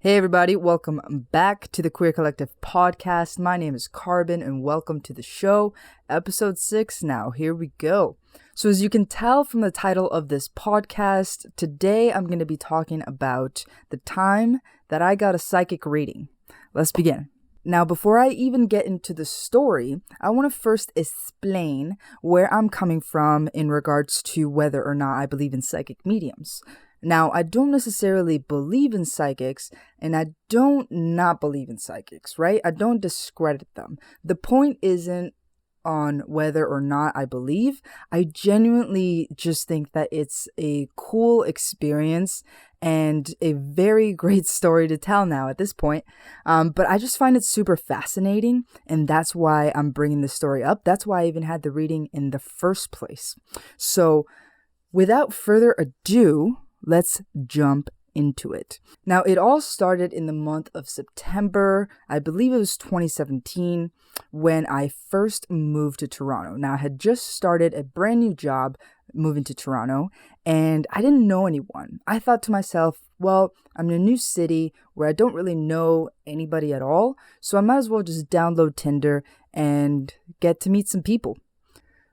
Hey everybody, welcome back to the Queer Collective podcast. My name is Karbon and welcome to the show, episode 6 now. Here we go. So as you can tell from the title of this podcast, today I'm going to be talking about the time that I got a psychic reading. Let's begin. Now, before I even get into the story, I want to first explain where I'm coming from in regards to whether or not I believe in psychic mediums. Now, I don't necessarily believe in psychics, and I don't not believe in psychics, right? I don't discredit them. The point isn't on whether or not I believe. I genuinely just think that it's a cool experience and a very great story to tell now at this point. But I just find it super fascinating, and that's why I'm bringing this story up. That's why I even had the reading in the first place. So, without further ado, let's jump into it. Now, it all started in the month of September. I believe it was 2017 when I first moved to Toronto. Now, I had just started a brand new job moving to Toronto, and I didn't know anyone. I thought to myself, well, I'm in a new city where I don't really know anybody at all, so I might as well just download Tinder and get to meet some people.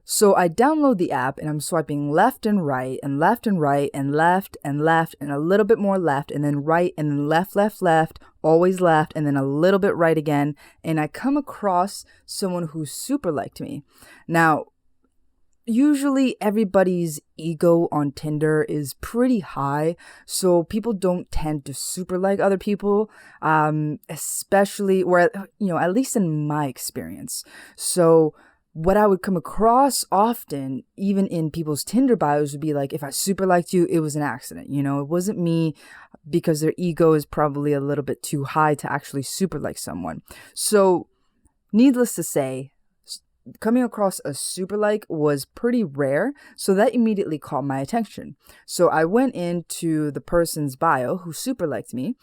So I download the app and I'm swiping left and right and left and right and left and left and a little bit more left and then right and then left, always left and then a little bit right again. And I come across someone who super liked me. Now, usually everybody's ego on Tinder is pretty high, so people don't tend to super like other people, especially where, at least in my experience. So what I would come across often, even in people's Tinder bios, would be like, if I super liked you, it was an accident. It wasn't me, because their ego is probably a little bit too high to actually super like someone. So needless to say, coming across a super like was pretty rare. So that immediately caught my attention. So I went into the person's bio who super liked me,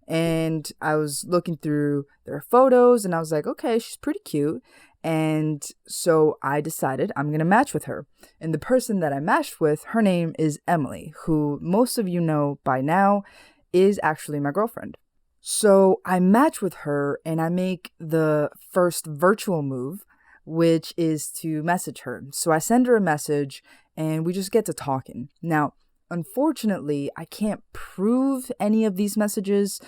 and I was looking through their photos and I was like, okay, she's pretty cute. And so I decided I'm going to match with her. And the person that I matched with, her name is Emily, who most of you know by now is actually my girlfriend. So I match with her and I make the first virtual move, which is to message her. So I send her a message and we just get to talking. Now, unfortunately, I can't prove any of these messages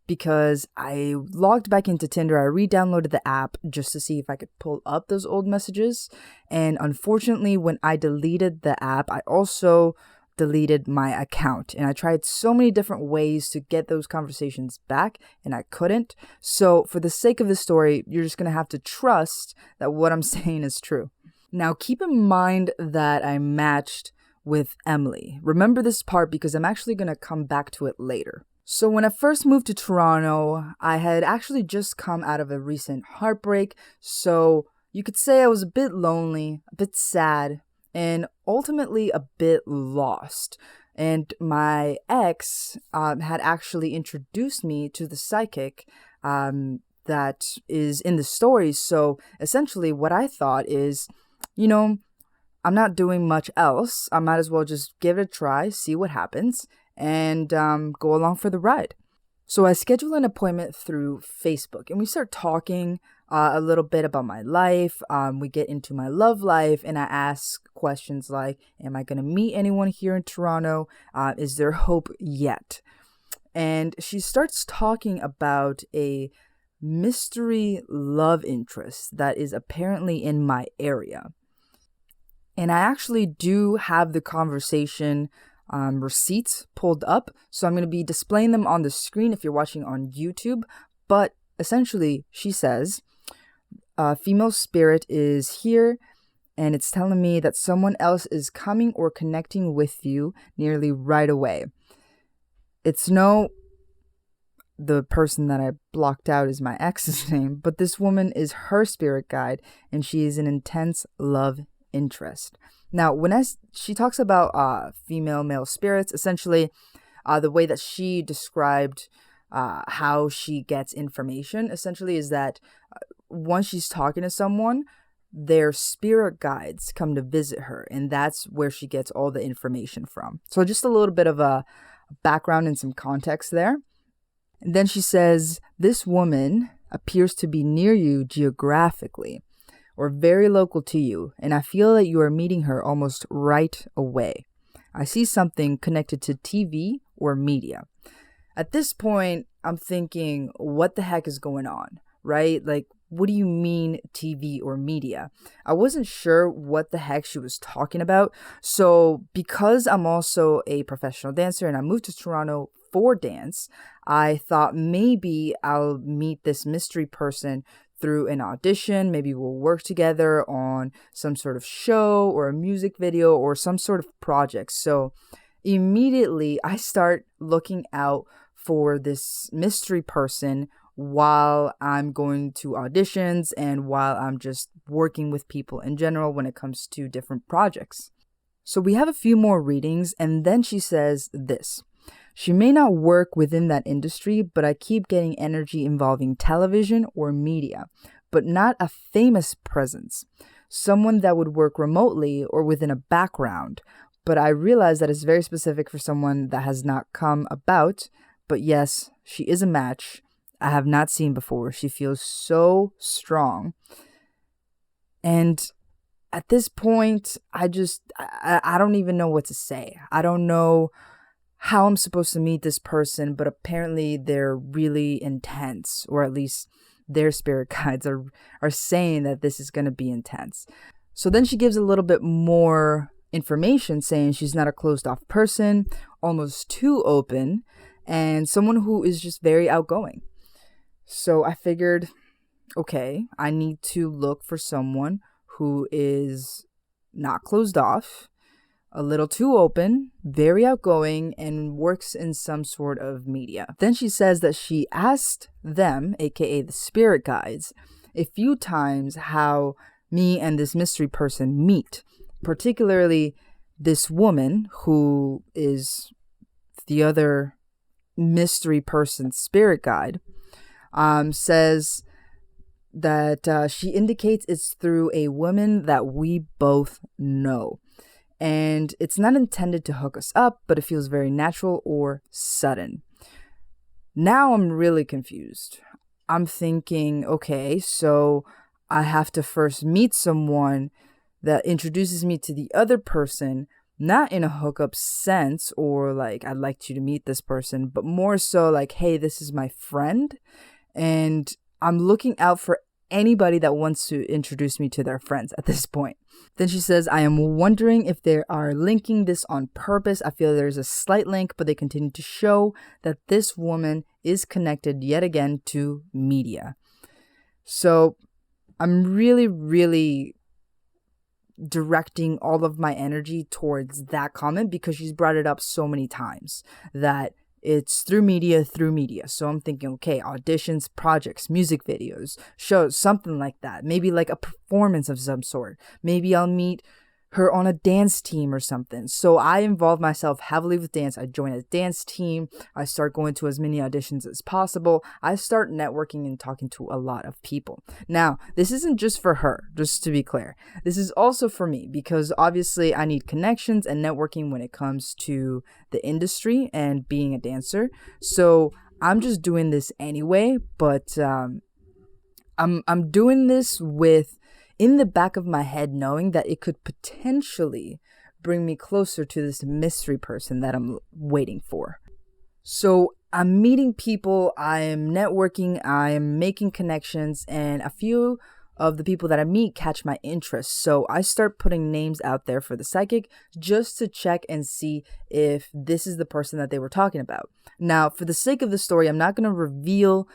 because I logged back into Tinder. I re-downloaded the app just to see if I could pull up those old messages. And unfortunately, when I deleted the app, I also deleted my account. And I tried so many different ways to get those conversations back, and I couldn't. So for the sake of the story, you're just going to have to trust that what I'm saying is true. Now, keep in mind that I matched with Emily. Remember this part because I'm actually going to come back to it later. So when I first moved to Toronto, I had actually just come out of a recent heartbreak. So you could say I was a bit lonely, a bit sad, and ultimately a bit lost. And my ex had actually introduced me to the psychic that is in the story. So essentially what I thought is, I'm not doing much else. I might as well just give it a try, see what happens, and go along for the ride. So I schedule an appointment through Facebook and we start talking a little bit about my life. We get into my love life and I ask questions like, am I going to meet anyone here in Toronto? Is there hope yet? And she starts talking about a mystery love interest that is apparently in my area. And I actually do have the conversation receipts pulled up. So I'm going to be displaying them on the screen if you're watching on YouTube. But essentially, she says, female spirit is here and it's telling me that someone else is coming or connecting with you nearly right away. The person that I blocked out is my ex's name, but this woman is her spirit guide and she is an intense love interest. Now, she talks about female-male spirits, essentially the way that she described how she gets information, essentially is that once she's talking to someone, their spirit guides come to visit her, and that's where she gets all the information from. So just a little bit of a background and some context there. And then she says, this woman appears to be near you geographically or very local to you, and I feel that you are meeting her almost right away. I see something connected to TV or media. At this point, I'm thinking, what the heck is going on, right? Like, what do you mean TV or media? I wasn't sure what the heck she was talking about. So because I'm also a professional dancer and I moved to Toronto for dance, I thought maybe I'll meet this mystery person through an audition. Maybe we'll work together on some sort of show or a music video or some sort of project. So immediately I start looking out for this mystery person while I'm going to auditions and while I'm just working with people in general when it comes to different projects. So we have a few more readings, and then she says this. She may not work within that industry, but I keep getting energy involving television or media, but not a famous presence. Someone that would work remotely or within a background. But I realize that it's very specific for someone that has not come about. But yes, she is a match I have not seen before. She feels so strong. And at this point, I don't even know what to say. I don't know how I'm supposed to meet this person, but apparently they're really intense, or at least their spirit guides are saying that this is going to be intense. So then she gives a little bit more information, saying she's not a closed off person, almost too open, and someone who is just very outgoing. So I figured, okay, I need to look for someone who is not closed off, a little too open, very outgoing, and works in some sort of media. Then she says that she asked them, aka the spirit guides, a few times how me and this mystery person meet, particularly this woman who is the other mystery person's spirit guide. Says that she indicates it's through a woman that we both know. And it's not intended to hook us up, but it feels very natural or sudden. Now I'm really confused. I'm thinking, okay, so I have to first meet someone that introduces me to the other person, not in a hookup sense or like, I'd like you to meet this person, but more so like, hey, this is my friend. And I'm looking out for anybody that wants to introduce me to their friends at this point. Then she says, I am wondering if they are linking this on purpose. I feel there's a slight link, but they continue to show that this woman is connected yet again to media. So I'm really, really directing all of my energy towards that comment because she's brought it up so many times that it's through media. So I'm thinking, okay, auditions, projects, music videos, shows, something like that. Maybe like a performance of some sort. Maybe I'll meet her on a dance team or something. So I involve myself heavily with dance. I join a dance team. I start going to as many auditions as possible. I start networking and talking to a lot of people. Now, this isn't just for her, just to be clear. This is also for me because obviously I need connections and networking when it comes to the industry and being a dancer. So I'm just doing this anyway, but I'm doing this with in the back of my head, knowing that it could potentially bring me closer to this mystery person that I'm waiting for. So I'm meeting people, I am networking, I am making connections, and a few of the people that I meet catch my interest. So I start putting names out there for the psychic just to check and see if this is the person that they were talking about. Now, for the sake of the story, I'm not going to reveal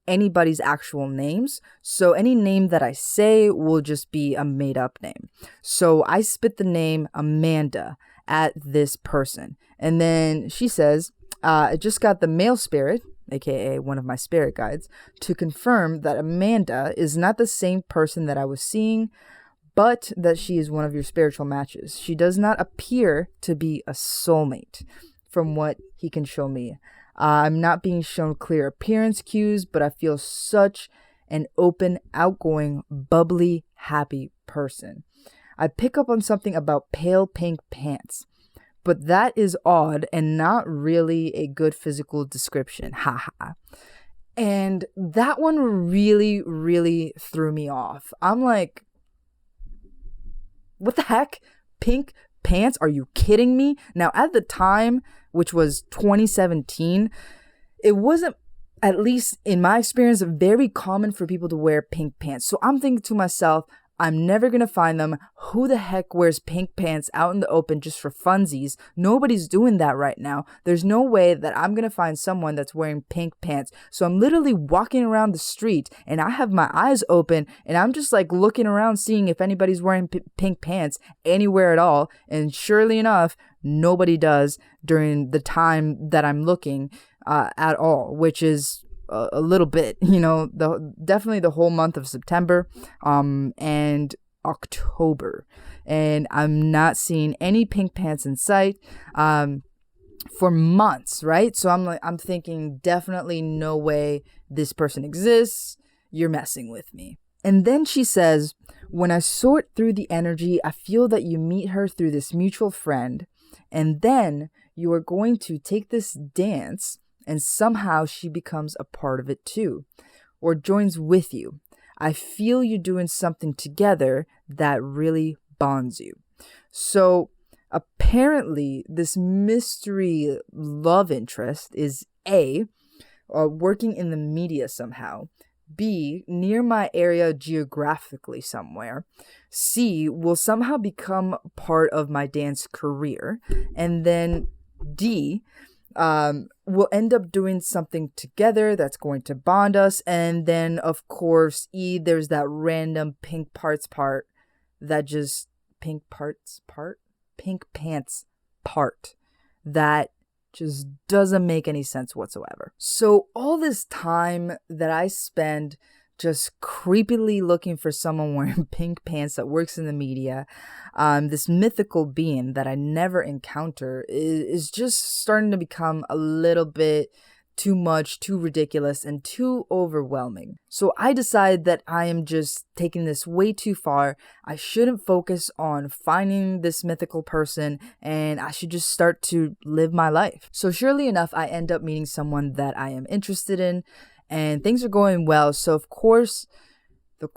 anybody's actual names. So any name that I say will just be a made up name. So I spit the name Amanda at this person. And then she says, I just got the male spirit, aka one of my spirit guides, to confirm that Amanda is not the same person that I was seeing, but that she is one of your spiritual matches. She does not appear to be a soulmate from what he can show me. I'm not being shown clear appearance cues, but I feel such an open, outgoing, bubbly, happy person. I pick up on something about pale pink pants. But that is odd and not really a good physical description. Haha. And that one really, really threw me off. I'm like, what the heck? Pink pants? Are you kidding me? Now, at the time, which was 2017, it wasn't, at least in my experience, very common for people to wear pink pants. So I'm thinking to myself, I'm never going to find them. Who the heck wears pink pants out in the open just for funsies? Nobody's doing that right now. There's no way that I'm going to find someone that's wearing pink pants. So I'm literally walking around the street and I have my eyes open and I'm just like looking around seeing if anybody's wearing pink pants anywhere at all. And surely enough, nobody does during the time that I'm looking at all, which is a little bit, definitely the whole month of September and October. And I'm not seeing any pink pants in sight for months, right? So I'm thinking definitely no way this person exists. You're messing with me. And then she says, when I sort through the energy, I feel that you meet her through this mutual friend. And then you are going to take this dance and somehow she becomes a part of it too, or joins with you. I feel you doing something together that really bonds you. So apparently this mystery love interest is A, working in the media somehow, B, near my area geographically somewhere, C, will somehow become part of my dance career, and then D, we'll end up doing something together that's going to bond us. And then, of course, E, there's that random pink pants part that just doesn't make any sense whatsoever. So all this time that I spend just creepily looking for someone wearing pink pants that works in the media, this mythical being that I never encounter is just starting to become a little bit too much, too ridiculous, and too overwhelming. So I decide that I am just taking this way too far. I shouldn't focus on finding this mythical person, and I should just start to live my life. So surely enough, I end up meeting someone that I am interested in, and things are going well. So of course, the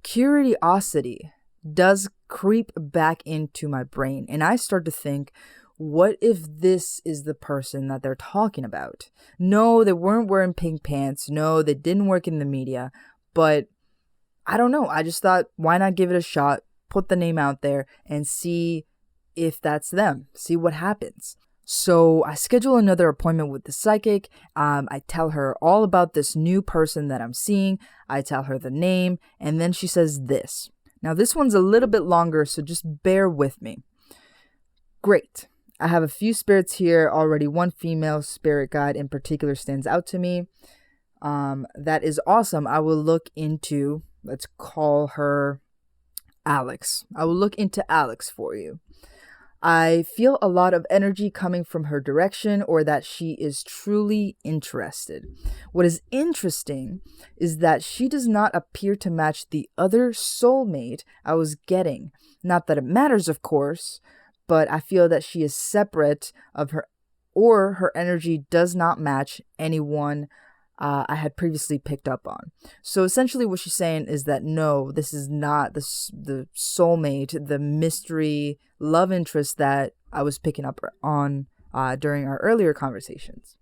curiosity does creep back into my brain. And I start to think, what if this is the person that they're talking about? No, they weren't wearing pink pants. No, they didn't work in the media. But I don't know. I just thought, why not give it a shot, put the name out there, and see if that's them. See what happens. So I schedule another appointment with the psychic. I tell her all about this new person that I'm seeing. I tell her the name, and then she says this. Now this one's a little bit longer, so just bear with me. Great. I have a few spirits here already. One female spirit guide in particular stands out to me. That is awesome. I will look into, let's call her Alex. I will look into Alex for you. I feel a lot of energy coming from her direction, or that she is truly interested. What is interesting is that she does not appear to match the other soulmate I was getting. Not that it matters, of course, but I feel that she is separate of her, or her energy does not match anyone I had previously picked up on. So essentially what she's saying is that no, this is not the soulmate, the mystery love interest that I was picking up on during our earlier conversations.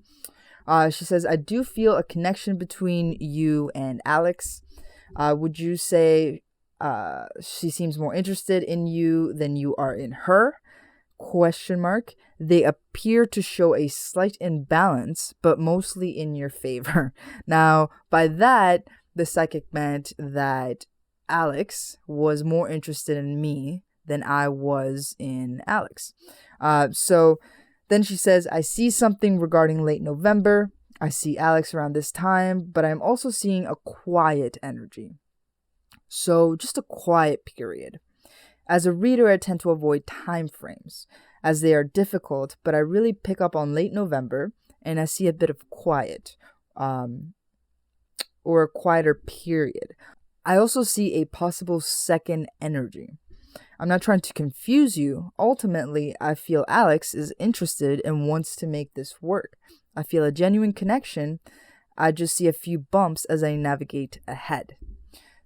She says, I do feel a connection between you and Alex. Would you say she seems more interested in you than you are in her? ? They appear to show a slight imbalance, but mostly in your favor. Now, by that, the psychic meant that Alex was more interested in me than I was in Alex. So then she says, I see something regarding late November. I see Alex around this time, but I'm also seeing a quiet energy. So just a quiet period. As a reader, I tend to avoid time frames as they are difficult, but I really pick up on late November and I see a bit of quiet or a quieter period. I also see a possible second energy. I'm not trying to confuse you. Ultimately, I feel Alex is interested and wants to make this work. I feel a genuine connection. I just see a few bumps as I navigate ahead.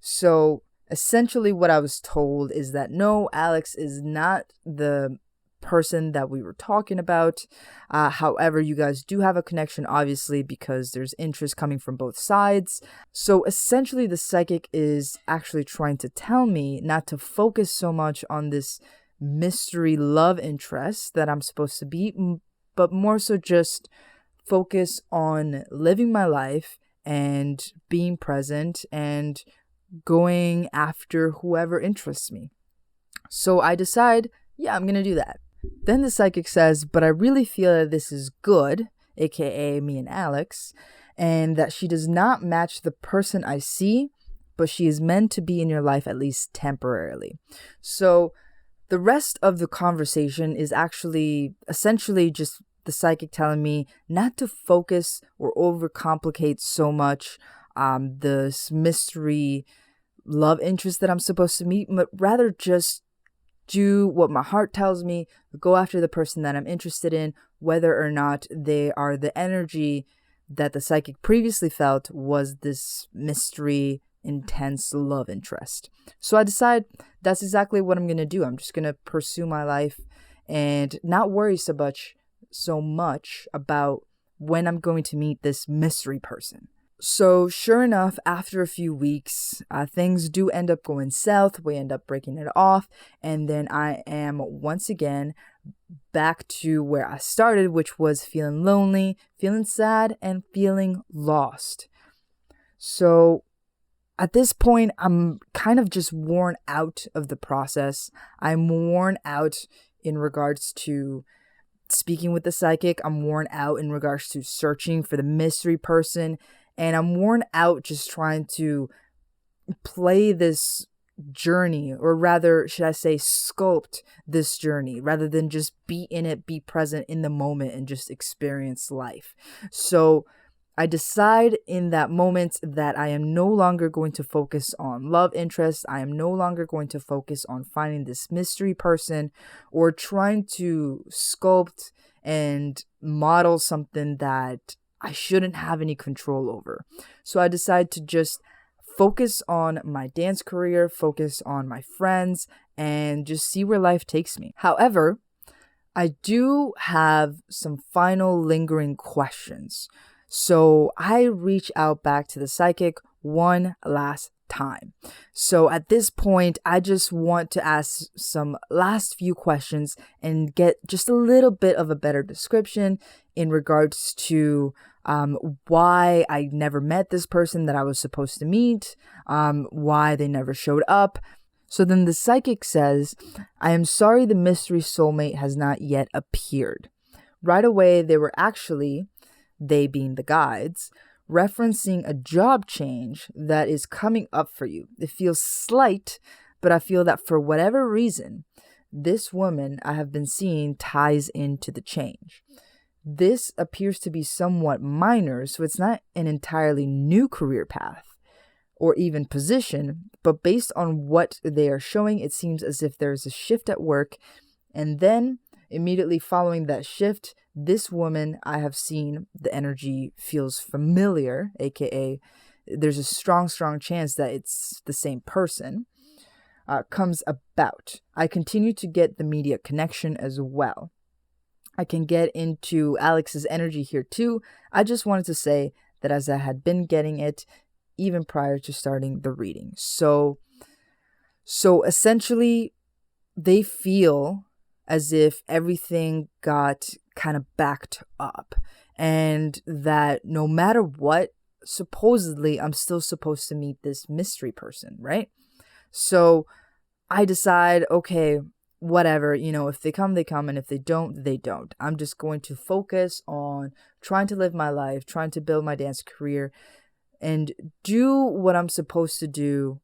So essentially what I was told is that no, Alex is not the person that we were talking about. However, you guys do have a connection, obviously, because there's interest coming from both sides. So essentially the psychic is actually trying to tell me not to focus so much on this mystery love interest that I'm supposed to be, but more so just focus on living my life and being present and going after whoever interests me. So I decide, yeah, I'm going to do that. Then the psychic says, but I really feel that this is good, aka me and Alex, and that she does not match the person I see, but she is meant to be in your life at least temporarily. So the rest of the conversation is actually essentially just the psychic telling me not to focus or overcomplicate so much this mystery love interest that I'm supposed to meet, but rather just do what my heart tells me, go after the person that I'm interested in, whether or not they are the energy that the psychic previously felt was this mystery, intense love interest. So I decide that's exactly what I'm going to do. I'm just going to pursue my life and not worry so much about when I'm going to meet this mystery person. So sure enough, after a few weeks, things do end up going south. We end up breaking it off. And then I am once again back to where I started, which was feeling lonely, feeling sad, and feeling lost. So at this point, I'm kind of just worn out of the process. I'm worn out in regards to speaking with the psychic. I'm worn out in regards to searching for the mystery person. And I'm worn out just trying to play this journey, or rather, should I say, sculpt this journey, rather than just be in it, be present in the moment, and just experience life. So I decide in that moment that I am no longer going to focus on love interest. I am no longer going to focus on finding this mystery person or trying to sculpt and model something that I shouldn't have any control over. So I decide to just focus on my dance career, focus on my friends, and just see where life takes me. However, I do have some final lingering questions. So I reach out back to the psychic one last time. So at this point, I just want to ask some last few questions and get just a little bit of a better description in regards to why I never met this person that I was supposed to meet, why they never showed up. So then the psychic says, I am sorry the mystery soulmate has not yet appeared. Right away, they were actually, they being the guides, referencing a job change that is coming up for you. It feels slight, but I feel that for whatever reason, this woman I have been seeing ties into the change. This appears to be somewhat minor, so it's not an entirely new career path or even position, but based on what they are showing, it seems as if there's a shift at work, and then immediately following that shift, this woman I have seen, the energy feels familiar, aka there's a strong chance that it's the same person, comes about. I continue to get the media connection as well. I can get into Alex's energy here too. I just wanted to say that as I had been getting it even prior to starting the reading. So essentially, they feel as if everything got kind of backed up, and that no matter what, supposedly I'm still supposed to meet this mystery person, right? So I decide, okay, whatever, if they come, they come, and if they don't, they don't. I'm just going to focus on trying to live my life, trying to build my dance career, and do what I'm supposed to do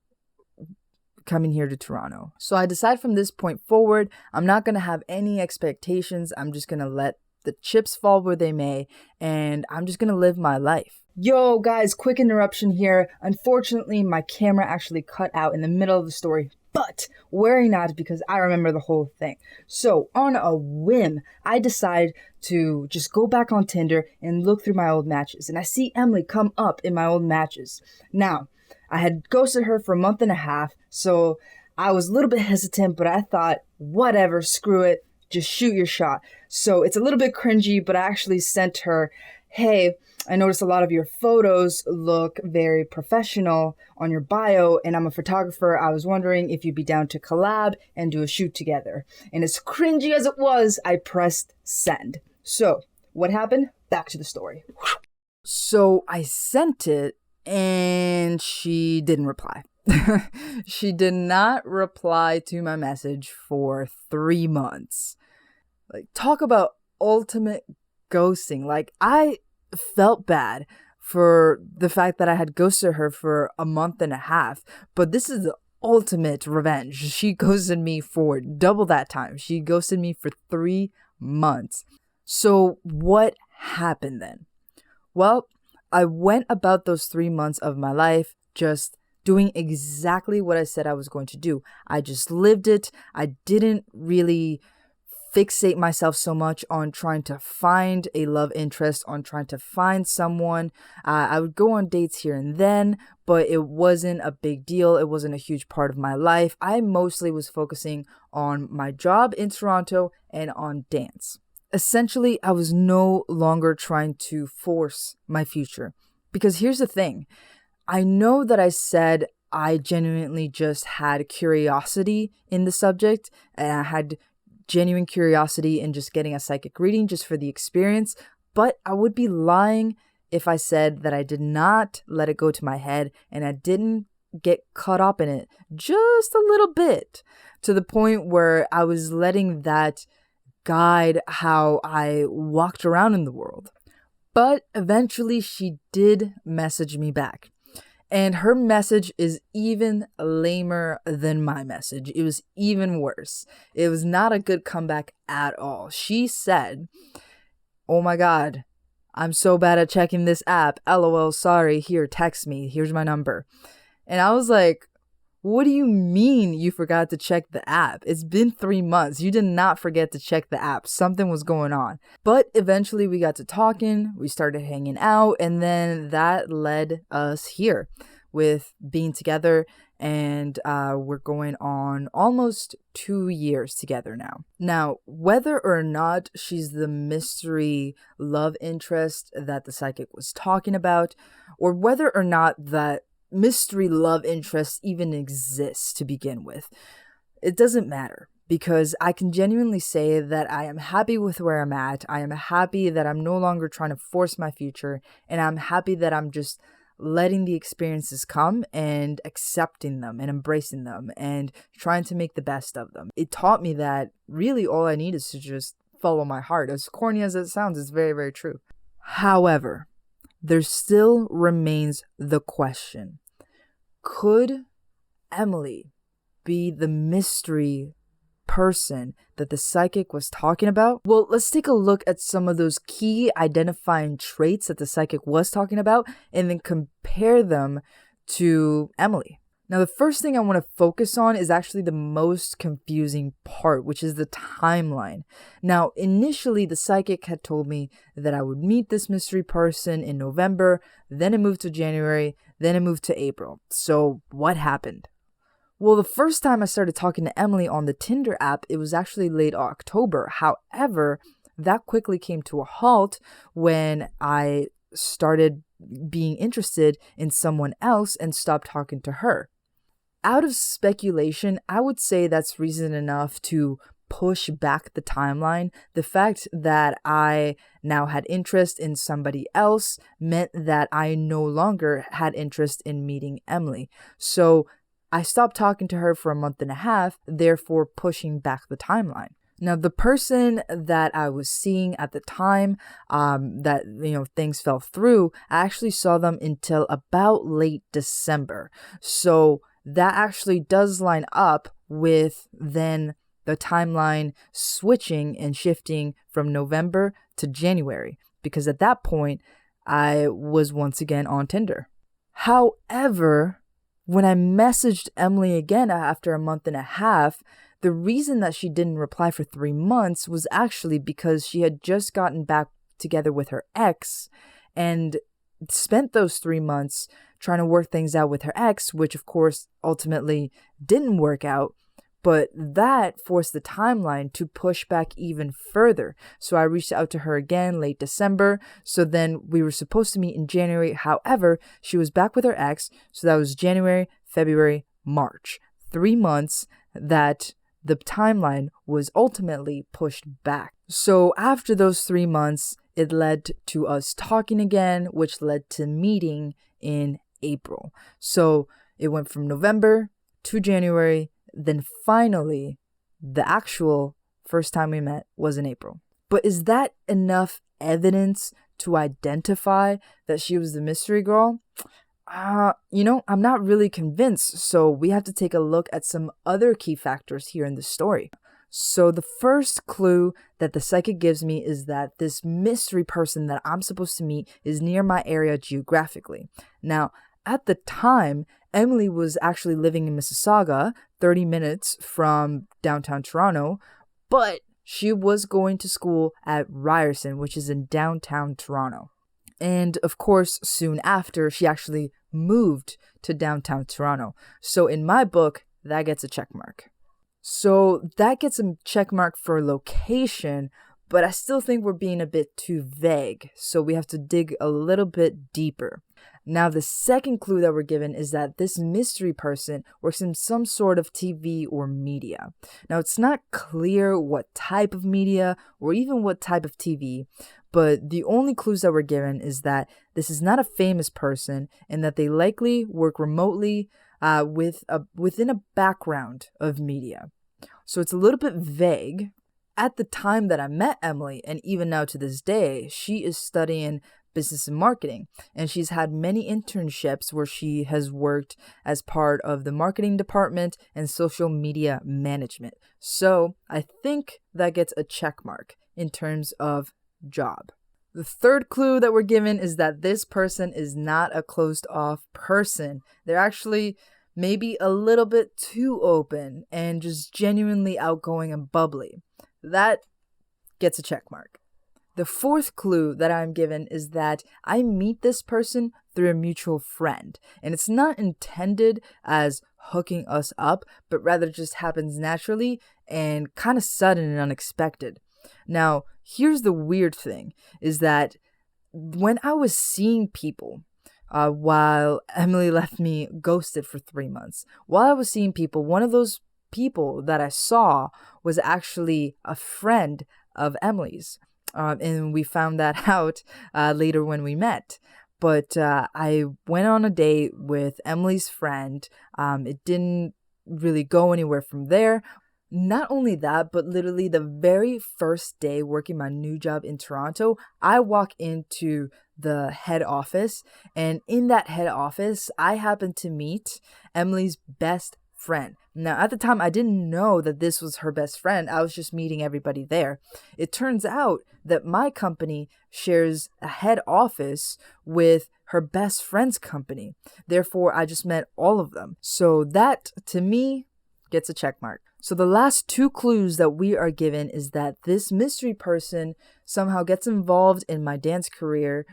coming here to Toronto. So I decide from this point forward, I'm not going to have any expectations. I'm just going to let the chips fall where they may, and I'm just going to live my life. Yo, guys, quick interruption here. Unfortunately, my camera actually cut out in the middle of the story. But worry not, because I remember the whole thing. So on a whim, I decide to just go back on Tinder and look through my old matches. And I see Emily come up in my old matches. Now, I had ghosted her for a month and a half, so I was a little bit hesitant, but I thought, whatever, screw it, just shoot your shot. So it's a little bit cringy, but I actually sent her, hey, I noticed a lot of your photos look very professional on your bio, and I'm a photographer. I was wondering if you'd be down to collab and do a shoot together. And as cringy as it was, I pressed send. So what happened? Back to the story. So I sent it, and she didn't reply. She did not reply to my message for 3 months. Like, talk about ultimate ghosting. Like, I felt bad for the fact that I had ghosted her for a month and a half, but this is the ultimate revenge. She ghosted me for double that time. She ghosted me for 3 months. So what happened then? Well, I went about those 3 months of my life just doing exactly what I said I was going to do. I just lived it. I didn't really fixate myself so much on trying to find a love interest, on trying to find someone. I would go on dates here and then, but it wasn't a big deal. It wasn't a huge part of my life. I mostly was focusing on my job in Toronto and on dance. Essentially, I was no longer trying to force my future. Because here's the thing. I know that I said I genuinely just had curiosity in the subject, and I had genuine curiosity in just getting a psychic reading just for the experience, but I would be lying if I said that I did not let it go to my head and I didn't get caught up in it just a little bit, to the point where I was letting that guide how I walked around in the world. But eventually she did message me back. And her message is even lamer than my message. It was even worse. It was not a good comeback at all. She said, "Oh my God, I'm so bad at checking this app. LOL, sorry. Here, text me. Here's my number." And I was like, what do you mean you forgot to check the app? It's been 3 months. You did not forget to check the app. Something was going on. But eventually we got to talking. We started hanging out. And then that led us here with being together. And we're going on almost 2 years together now. Now, whether or not she's the mystery love interest that the psychic was talking about, or whether or not that mystery love interest even exists to begin with, it doesn't matter, because I can genuinely say that I am happy with where I'm at. I am happy that I'm no longer trying to force my future, and I'm happy that I'm just letting the experiences come and accepting them and embracing them and trying to make the best of them. It taught me that really all I need is to just follow my heart. As corny as it sounds, it's very, very true. However, there still remains the question: could Emily be the mystery person that the psychic was talking about? Well, let's take a look at some of those key identifying traits that the psychic was talking about and then compare them to Emily. Now, the first thing I want to focus on is actually the most confusing part, which is the timeline. Now, initially, the psychic had told me that I would meet this mystery person in November, then it moved to January, then it moved to April. So what happened? Well, the first time I started talking to Emily on the Tinder app, it was actually late October. However, that quickly came to a halt when I started being interested in someone else and stopped talking to her. Out of speculation, I would say that's reason enough to push back the timeline. The fact that I now had interest in somebody else meant that I no longer had interest in meeting Emily. So I stopped talking to her for a month and a half, therefore pushing back the timeline. Now, the person that I was seeing at the time, things fell through, I actually saw them until about late December. So that actually does line up with then the timeline switching and shifting from November to January, because at that point, I was once again on Tinder. However, When I messaged Emily again after a month and a half, the reason that she didn't reply for 3 months was actually because she had just gotten back together with her ex and spent those 3 months trying to work things out with her ex, which of course ultimately didn't work out. But that forced the timeline to push back even further. So I reached out to her again late December. So then we were supposed to meet in January. However, she was back with her ex. So that was January, February, March. 3 months that the timeline was ultimately pushed back. So after those 3 months, it led to us talking again, which led to meeting in April. So it went from November to January. Then finally, the actual first time we met was in April. But is that enough evidence to identify that she was the mystery girl? I'm not really convinced. So we have to take a look at some other key factors here in the story. So the first clue that the psychic gives me is that this mystery person that I'm supposed to meet is near my area geographically. Now, at the time, Emily was actually living in Mississauga, 30 minutes from downtown Toronto, but she was going to school at Ryerson, which is in downtown Toronto. And of course, soon after, she actually moved to downtown Toronto. So in my book, that gets a check mark. So that gets a check mark for location, but I still think we're being a bit too vague. So we have to dig a little bit deeper. Now, the second clue that we're given is that this mystery person works in some sort of TV or media. Now, it's not clear what type of media or even what type of TV, but the only clues that we're given is that this is not a famous person and that they likely work remotely within a background of media. So it's a little bit vague. At the time that I met Emily, and even now to this day, she is studying business and marketing, and she's had many internships where she has worked as part of the marketing department and social media management. So I think that gets a check mark in terms of job. The third clue that we're given is that this person is not a closed off person. They're actually maybe a little bit too open and just genuinely outgoing and bubbly. That gets a check mark. The fourth clue that I'm given is that I meet this person through a mutual friend. And it's not intended as hooking us up, but rather just happens naturally and kind of sudden and unexpected. Now, here's the weird thing, is that when I was seeing people, while Emily left me ghosted for 3 months, while I was seeing people, one of those people that I saw was actually a friend of Emily's. And we found that out later when we met. But I went on a date with Emily's friend. It didn't really go anywhere from there. Not only that, but literally the very first day working my new job in Toronto, I walk into the head office. And in that head office, I happened to meet Emily's best friend. Now, at the time, I didn't know that this was her best friend. I was just meeting everybody there. It turns out that my company shares a head office with her best friend's company. Therefore, I just met all of them. So that, to me, gets a check mark. So the last two clues that we are given is that this mystery person somehow gets involved in my dance career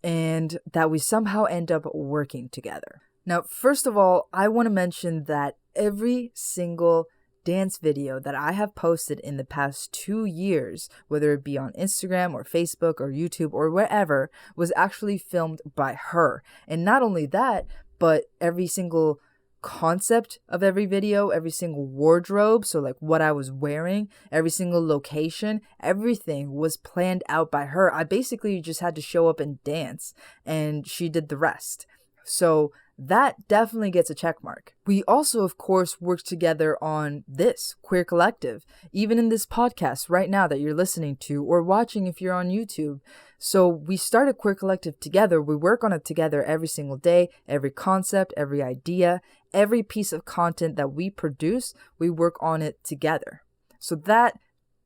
and that we somehow end up working together. Now, first of all, I want to mention that every single dance video that I have posted in the past 2 years, whether it be on Instagram or Facebook or YouTube or wherever, was actually filmed by her. And not only that, but every single concept of every video, every single wardrobe, so like what I was wearing, every single location, everything was planned out by her. I basically just had to show up and dance, and she did the rest. So that definitely gets a check mark. We also, of course, worked together on this Queer Collective, even in this podcast right now that you're listening to or watching if you're on YouTube. So we started Queer Collective together. We work on it together every single day, every concept, every idea, every piece of content that we produce, we work on it together. So that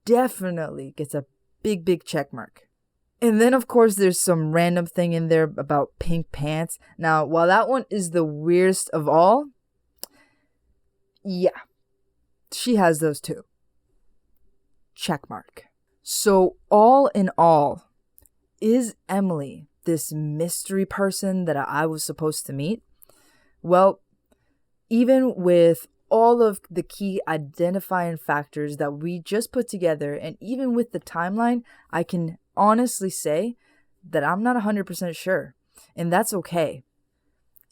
definitely gets a big, big check mark. And then, of course, there's some random thing in there about pink pants. Now, while that one is the weirdest of all, Yeah, she has those too. Check mark. So all in all, is Emily this mystery person that I was supposed to meet? Well, even with all of the key identifying factors that we just put together, and even with the timeline, I can honestly say that I'm not 100% sure. And that's okay.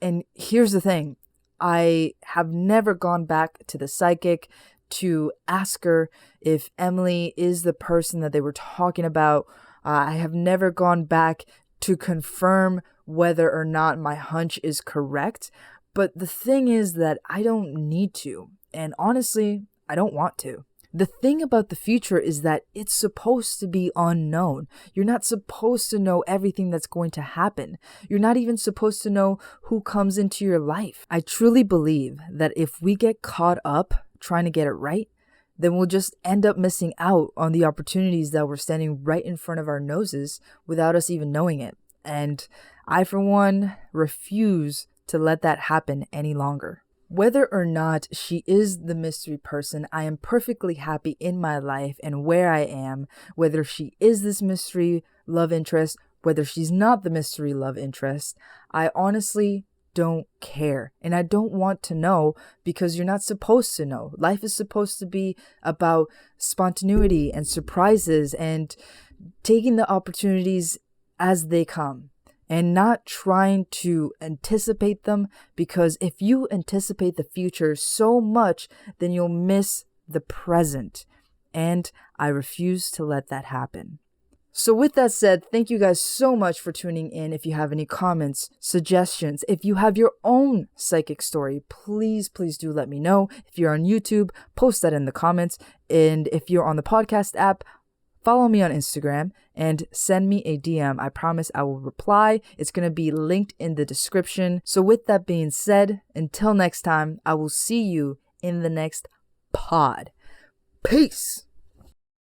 And here's the thing. I have never gone back to the psychic to ask her if Emily is the person that they were talking about. I have never gone back to confirm whether or not my hunch is correct. But the thing is that I don't need to. And honestly, I don't want to. The thing about the future is that it's supposed to be unknown. You're not supposed to know everything that's going to happen. You're not even supposed to know who comes into your life. I truly believe that if we get caught up trying to get it right, then we'll just end up missing out on the opportunities that were standing right in front of our noses without us even knowing it. And I, for one, refuse to let that happen any longer. Whether or not she is the mystery person, I am perfectly happy in my life and where I am, whether she is this mystery love interest, whether she's not the mystery love interest. I honestly don't care, and I don't want to know, because you're not supposed to know. Life is supposed to be about spontaneity and surprises and taking the opportunities as they come, and not trying to anticipate them, because if you anticipate the future so much, then you'll miss the present. And I refuse to let that happen. So with that said, thank you guys so much for tuning in. If you have any comments, suggestions, if you have your own psychic story, please do let me know. If you're on YouTube, post that in the comments. And if you're on the podcast app, follow me on Instagram and send me a DM. I promise I will reply. It's going to be linked in the description. So with that being said, until next time, I will see you in the next pod. Peace.